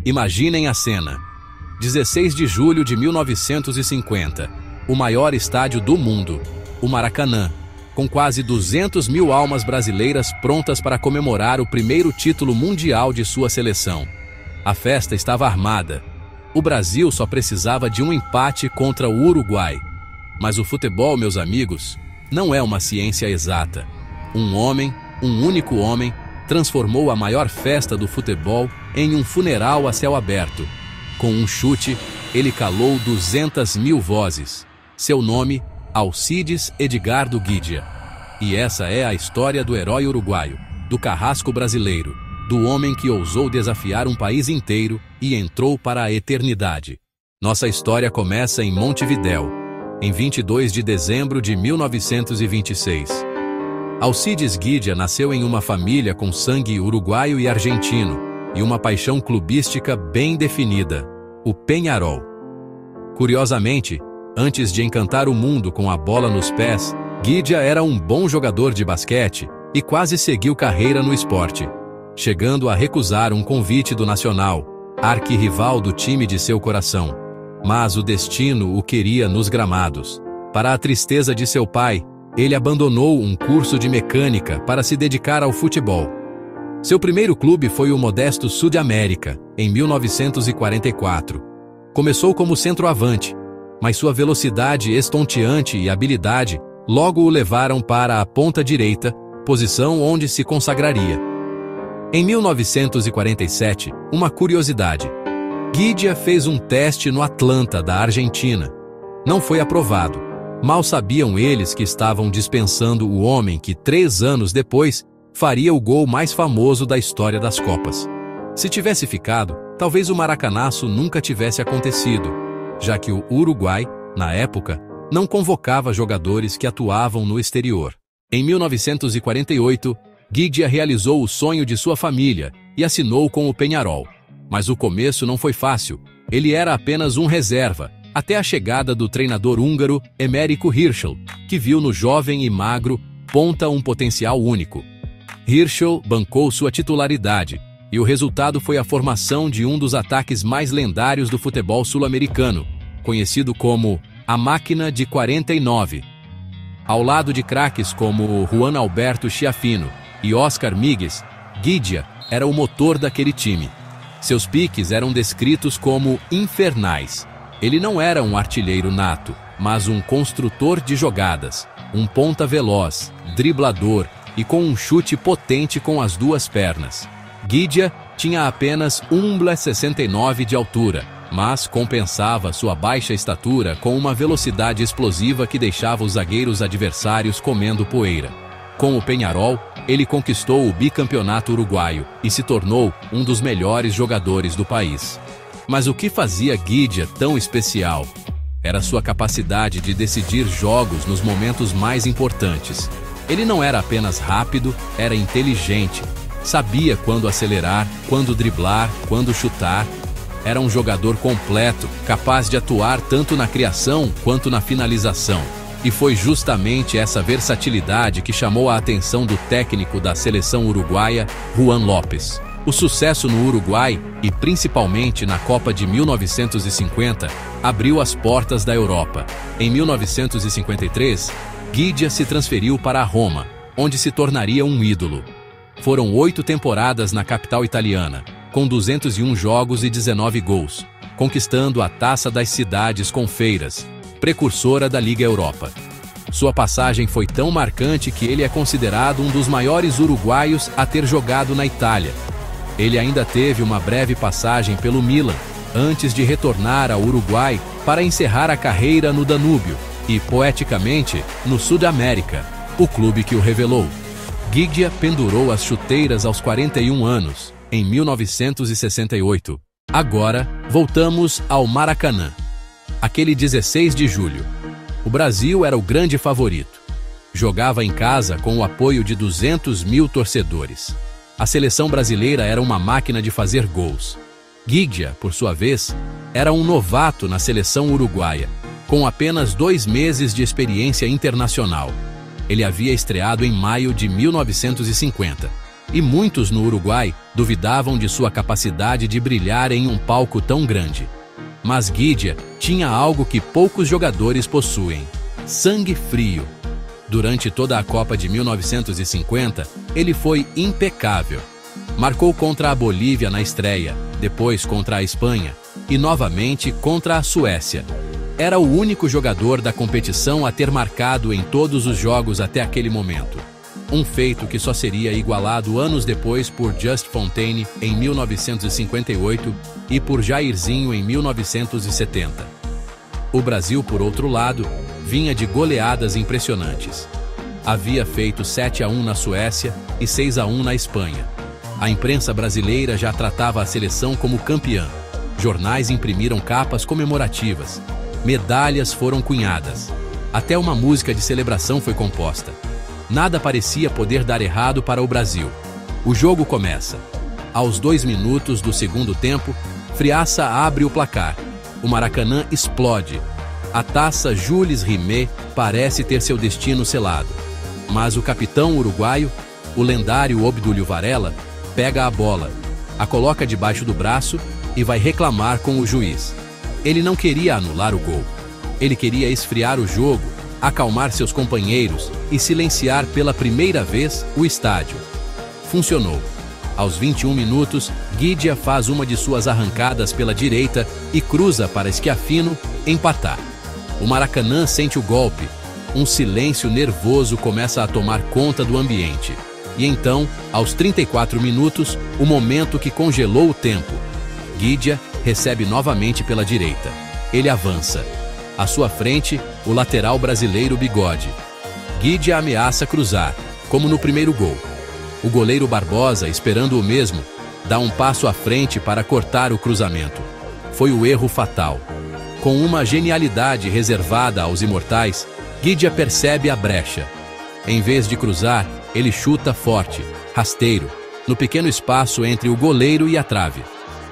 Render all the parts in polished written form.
Imaginem a cena. 16 de julho de 1950. O maior estádio do mundo, o Maracanã, com quase 200 mil almas brasileiras prontas para comemorar o primeiro título mundial de sua seleção. A festa estava armada. O Brasil só precisava de um empate contra o Uruguai. Mas o futebol, meus amigos, não é uma ciência exata. Um homem, um único homem, transformou a maior festa do futebol em um funeral a céu aberto. Com um chute, ele calou 200 mil vozes. Seu nome, Alcides Edgardo Guidia. E essa é a história do herói uruguaio, do carrasco brasileiro, do homem que ousou desafiar um país inteiro e entrou para a eternidade. Nossa história começa em Montevidéu, em 22 de dezembro de 1926. Alcides Guidia nasceu em uma família com sangue uruguaio e argentino, e uma paixão clubística bem definida, o Peñarol. Curiosamente, antes de encantar o mundo com a bola nos pés, Guidia era um bom jogador de basquete e quase seguiu carreira no esporte, chegando a recusar um convite do Nacional, arquirrival do time de seu coração. Mas o destino o queria nos gramados. Para a tristeza de seu pai, ele abandonou um curso de mecânica para se dedicar ao futebol. Seu primeiro clube foi o modesto Sudamérica, em 1944. Começou como centroavante, mas sua velocidade estonteante e habilidade logo o levaram para a ponta direita, posição onde se consagraria. Em 1947, uma curiosidade. Guidia fez um teste no Atlanta, da Argentina. Não foi aprovado. Mal sabiam eles que estavam dispensando o homem que 3 anos depois faria o gol mais famoso da história das Copas. Se tivesse ficado, talvez o maracanaço nunca tivesse acontecido, já que o Uruguai, na época, não convocava jogadores que atuavam no exterior. Em 1948, Guidia realizou o sonho de sua família e assinou com o Peñarol. Mas o começo não foi fácil. Ele era apenas um reserva, até a chegada do treinador húngaro Emerico Hirschl, que viu no jovem e magro ponta um potencial único. Hirschl bancou sua titularidade, e o resultado foi a formação de um dos ataques mais lendários do futebol sul-americano, conhecido como a Máquina de 49. Ao lado de craques como Juan Alberto Schiaffino e Oscar Migues, Guidia era o motor daquele time. Seus piques eram descritos como infernais. Ele não era um artilheiro nato, mas um construtor de jogadas, um ponta veloz, driblador e com um chute potente com as 2 pernas. Guidia tinha apenas 1,69 m de altura, mas compensava sua baixa estatura com uma velocidade explosiva que deixava os zagueiros adversários comendo poeira. Com o Peñarol, ele conquistou o bicampeonato uruguaio e se tornou um dos melhores jogadores do país. Mas o que fazia Guidia tão especial? Era sua capacidade de decidir jogos nos momentos mais importantes. Ele não era apenas rápido, era inteligente. Sabia quando acelerar, quando driblar, quando chutar. Era um jogador completo, capaz de atuar tanto na criação quanto na finalização. E foi justamente essa versatilidade que chamou a atenção do técnico da seleção uruguaia, Juan Lopes. O sucesso no Uruguai, e principalmente na Copa de 1950, abriu as portas da Europa. Em 1953, Guidia se transferiu para Roma, onde se tornaria um ídolo. Foram 8 temporadas na capital italiana, com 201 jogos e 19 gols, conquistando a Taça das Cidades com Feiras, precursora da Liga Europa. Sua passagem foi tão marcante que ele é considerado um dos maiores uruguaios a ter jogado na Itália. Ele ainda teve uma breve passagem pelo Milan, antes de retornar ao Uruguai para encerrar a carreira no Danúbio e, poeticamente, no Sudamérica, o clube que o revelou. Guidia pendurou as chuteiras aos 41 anos, em 1968. Agora, voltamos ao Maracanã. Aquele 16 de julho. O Brasil era o grande favorito. Jogava em casa com o apoio de 200 mil torcedores. A seleção brasileira era uma máquina de fazer gols. Guidia, por sua vez, era um novato na seleção uruguaia, com apenas 2 meses de experiência internacional. Ele havia estreado em maio de 1950. e muitos no Uruguai duvidavam de sua capacidade de brilhar em um palco tão grande. Mas Guidia tinha algo que poucos jogadores possuem: sangue frio. Durante toda a Copa de 1950, ele foi impecável. Marcou contra a Bolívia na estreia, depois contra a Espanha e novamente contra a Suécia. Era o único jogador da competição a ter marcado em todos os jogos até aquele momento. Um feito que só seria igualado anos depois por Just Fontaine em 1958 e por Jairzinho em 1970. O Brasil, por outro lado, vinha de goleadas impressionantes. Havia feito 7-1 na Suécia e 6-1 na Espanha. A imprensa brasileira já tratava a seleção como campeã. Jornais imprimiram capas comemorativas. Medalhas foram cunhadas. Até uma música de celebração foi composta. Nada parecia poder dar errado para o Brasil. O jogo começa. Aos 2 minutos do segundo tempo, Friaça abre o placar. O Maracanã explode. A taça Jules Rimet parece ter seu destino selado. Mas o capitão uruguaio, o lendário Obdúlio Varela, pega a bola, a coloca debaixo do braço e vai reclamar com o juiz. Ele não queria anular o gol. Ele queria esfriar o jogo, acalmar seus companheiros e silenciar pela primeira vez o estádio. Funcionou. Aos 21 minutos, Guidia faz uma de suas arrancadas pela direita e cruza para Schiaffino empatar. O Maracanã sente o golpe. Um silêncio nervoso começa a tomar conta do ambiente. E então, aos 34 minutos, o momento que congelou o tempo. Guidia recebe novamente pela direita. Ele avança. À sua frente, o lateral brasileiro Bigode. Guidia ameaça cruzar, como no primeiro gol. O goleiro Barbosa, esperando o mesmo, dá um passo à frente para cortar o cruzamento. Foi o erro fatal. Com uma genialidade reservada aos imortais, Guidia percebe a brecha. Em vez de cruzar, ele chuta forte, rasteiro, no pequeno espaço entre o goleiro e a trave.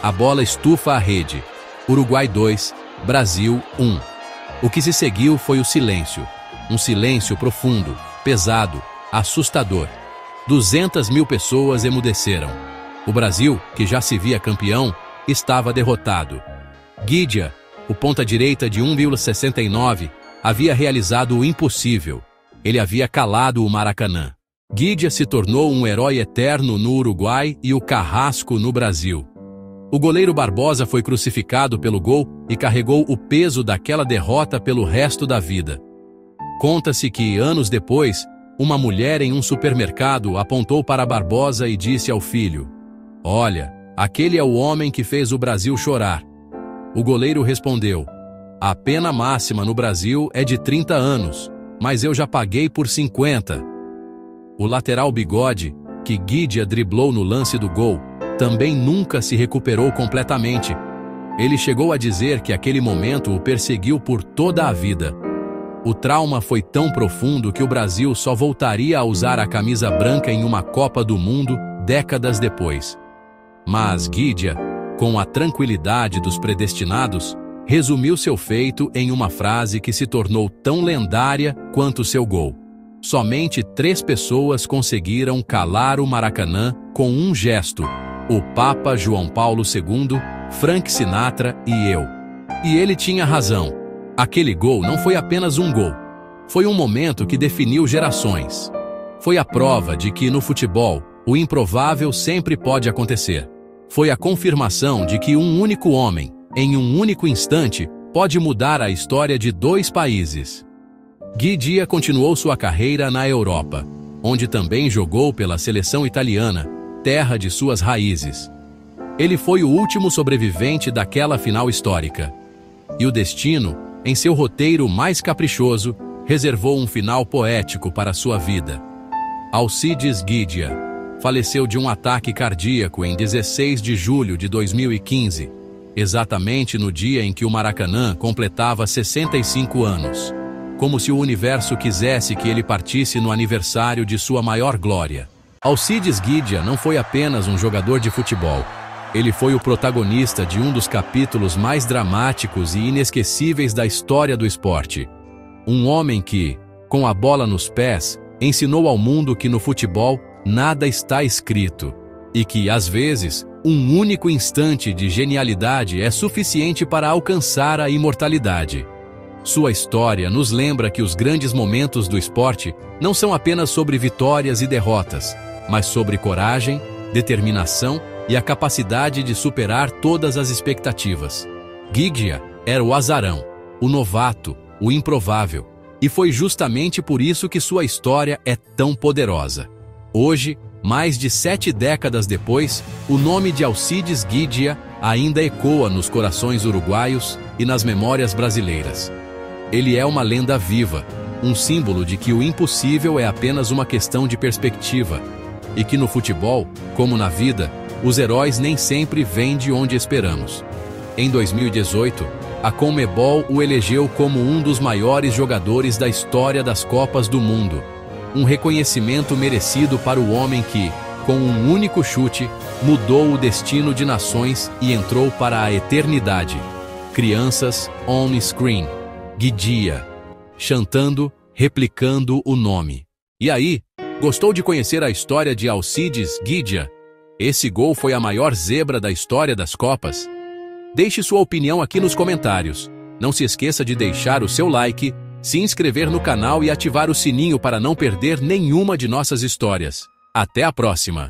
A bola estufa a rede. Uruguai 2, Brasil 1. O que se seguiu foi o silêncio. Um silêncio profundo, pesado, assustador. 200.000 pessoas emudeceram. O Brasil, que já se via campeão, estava derrotado. Guidia, o ponta-direita de 1,69, havia realizado o impossível. Ele havia calado o Maracanã. Guidia se tornou um herói eterno no Uruguai e o carrasco no Brasil. O goleiro Barbosa foi crucificado pelo gol e carregou o peso daquela derrota pelo resto da vida. Conta-se que, anos depois, uma mulher em um supermercado apontou para Barbosa e disse ao filho: "Olha, aquele é o homem que fez o Brasil chorar." O goleiro respondeu: "A pena máxima no Brasil é de 30 anos, mas eu já paguei por 50. O lateral Bigode, que Guidia driblou no lance do gol, também nunca se recuperou completamente. Ele chegou a dizer que aquele momento o perseguiu por toda a vida. O trauma foi tão profundo que o Brasil só voltaria a usar a camisa branca em uma Copa do Mundo décadas depois. Mas Guidia, com a tranquilidade dos predestinados, resumiu seu feito em uma frase que se tornou tão lendária quanto seu gol. Somente 3 pessoas conseguiram calar o Maracanã com um gesto: o Papa João Paulo II, Frank Sinatra e eu. E ele tinha razão. Aquele gol não foi apenas um gol. Foi um momento que definiu gerações. Foi a prova de que, no futebol, o improvável sempre pode acontecer. Foi a confirmação de que um único homem, em um único instante, pode mudar a história de 2 países. Guidia continuou sua carreira na Europa, onde também jogou pela seleção italiana, terra de suas raízes. Ele foi o último sobrevivente daquela final histórica. E o destino, em seu roteiro mais caprichoso, reservou um final poético para sua vida. Alcides Guidia faleceu de um ataque cardíaco em 16 de julho de 2015, exatamente no dia em que o Maracanã completava 65 anos. Como se o universo quisesse que ele partisse no aniversário de sua maior glória. Alcides Guidia não foi apenas um jogador de futebol. Ele foi o protagonista de um dos capítulos mais dramáticos e inesquecíveis da história do esporte. Um homem que, com a bola nos pés, ensinou ao mundo que no futebol nada está escrito e que, às vezes, um único instante de genialidade é suficiente para alcançar a imortalidade. Sua história nos lembra que os grandes momentos do esporte não são apenas sobre vitórias e derrotas, mas sobre coragem, determinação e a capacidade de superar todas as expectativas. Ghigia era o azarão, o novato, o improvável, e foi justamente por isso que sua história é tão poderosa. Hoje, mais de 7 décadas depois, o nome de Alcides Ghigia ainda ecoa nos corações uruguaios e nas memórias brasileiras. Ele é uma lenda viva, um símbolo de que o impossível é apenas uma questão de perspectiva, e que no futebol, como na vida, os heróis nem sempre vêm de onde esperamos. Em 2018, a Conmebol o elegeu como um dos maiores jogadores da história das Copas do Mundo. Um reconhecimento merecido para o homem que, com um único chute, mudou o destino de nações e entrou para a eternidade. Crianças on screen. Ghigia. Chantando, replicando o nome. E aí, gostou de conhecer a história de Alcides Ghigia? Esse gol foi a maior zebra da história das Copas? Deixe sua opinião aqui nos comentários. Não se esqueça de deixar o seu like, se inscrever no canal e ativar o sininho para não perder nenhuma de nossas histórias. Até a próxima!